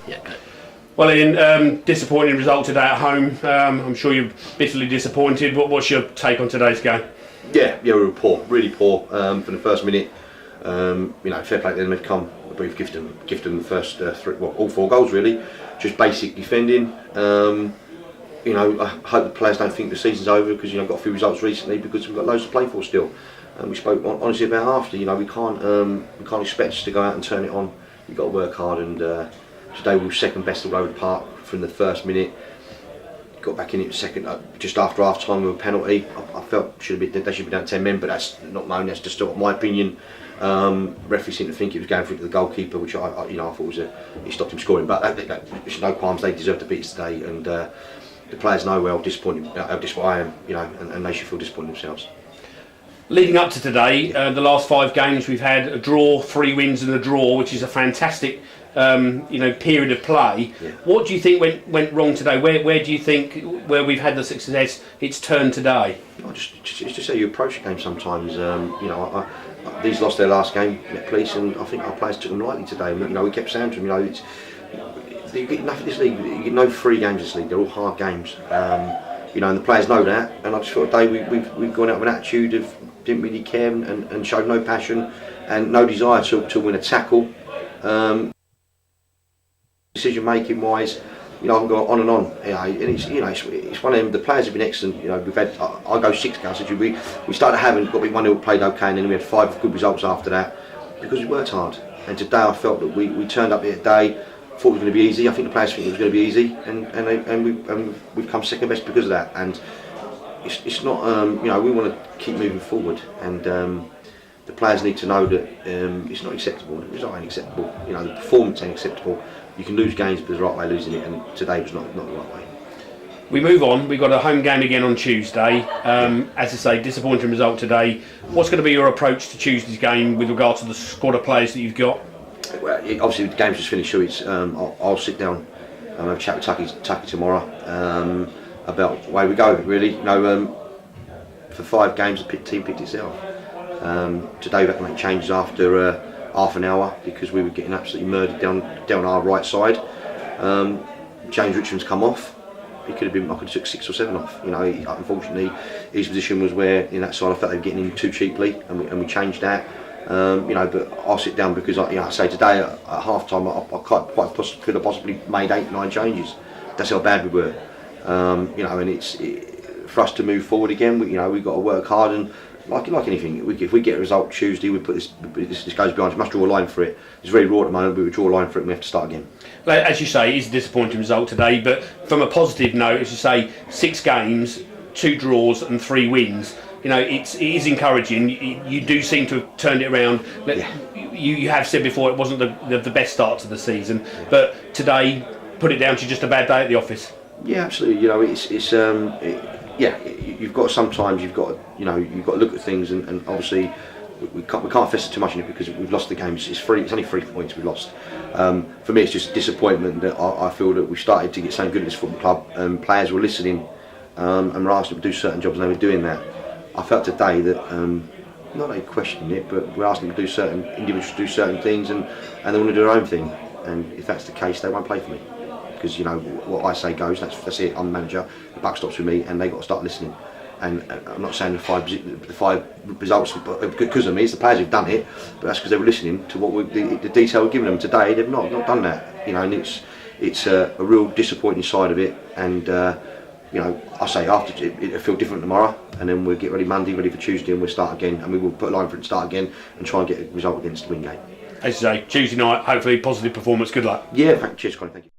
Yeah. Well, Ian, disappointing result today at home. I'm sure you're bitterly disappointed. What's your take on today's game? Yeah, we were poor, really poor for the first minute. Fair play to them. They've come. We've gifted them the first all 4 goals really. Just basic defending. I hope the players don't think the season's over because got a few results recently because we've got loads to play for still. And we spoke honestly about after. We can't expect us to go out and turn it on. You've got to work hard, and today we were second best all over the park from the first minute. Got back in it second, just after half time with a penalty. I felt they should be down 10 men, but that's not known. That's just my opinion. Referee seemed to think it was going through to the goalkeeper, which I thought was he stopped him scoring. But there's no qualms. They deserve to beat us today, and the players know how disappointed I am, and they should feel disappointed themselves. Leading up to today, the last 5 games we've had a draw, 3 wins and a draw, which is a fantastic period of play. Yeah. What do you think went wrong today? Where do you think where we've had the success it's turned today? Just how you approach a game sometimes. These lost their last game, Police, and I think our players took them lightly today. We kept saying to them, you get nothing this league. You get no free games this league. They're all hard games. And the players know that. And I just thought today we've gone out with an attitude of didn't really care and showed no passion and no desire to win a tackle. Decision making wise, I can go on and on. And it's one of them. The players have been excellent. We've had I go 6 games. We started having got 1-0 played okay, and then we had 5 good results after that because we worked hard. And today I felt that we turned up here today. Thought it was going to be easy. I think the players think it was going to be easy, and we've come second best because of that. And it's not we want to keep moving forward, and the players need to know that it's not acceptable. The result ain't acceptable. The performance ain't acceptable. You can lose games, but there's the right way of losing it, and today was not the right way. We move on. We've got a home game again on Tuesday. As I say, disappointing result today. What's going to be your approach to Tuesday's game with regard to the squad of players that you've got? Well, obviously the game's just finished, so I'll sit down and have a chat with Tucky tomorrow about the way we go. Really, for 5 games the team picked itself. Today we had to make changes after half an hour because we were getting absolutely murdered down our right side. James Richmond's come off. I could have took 6 or 7 off. Unfortunately, his position was where in that side I felt they were getting in too cheaply, and we changed that. But I'll sit down because I say today at half time I could have possibly made 8-9 changes. That's how bad we were. And it's for us to move forward again. We've got to work hard, and like anything, if we get a result Tuesday, we put this goes behind. We must draw a line for it. It's very raw at the moment, but we draw a line for it and we have to start again. As you say, it's a disappointing result today, but from a positive note, as you say, 6 games, 2 draws and 3 wins. It is encouraging. You do seem to have turned it around. Yeah. You have said before it wasn't the best start to the season, but today put it down to just a bad day at the office. Yeah, absolutely. You've got to look at things, and obviously we can't fester too much in it because we've lost the game. It's only 3 points we've lost. For me, it's just disappointment that I feel that we started to get something good at this football club, and players were listening and were asked to do certain jobs, and they were doing that. I felt today that not that they questioned it, but we're asking them to do certain individuals to do certain things, and they want to do their own thing. And if that's the case, they won't play for me because what I say goes. That's it. I'm the manager. The buck stops with me, and they got to start listening. And I'm not saying the five results because of me. It's the players who've done it, but that's because they were listening to the detail we're giving them today. They've not done that. And it's a real disappointing side of it. And I say after it'll feel different tomorrow, and then we'll get ready Monday, ready for Tuesday, and we'll start again. And we will put a line for it to start again and try and get a result against the Wingate. As you say, Tuesday night, hopefully positive performance. Good luck. Yeah, cheers, Colin. Thank you.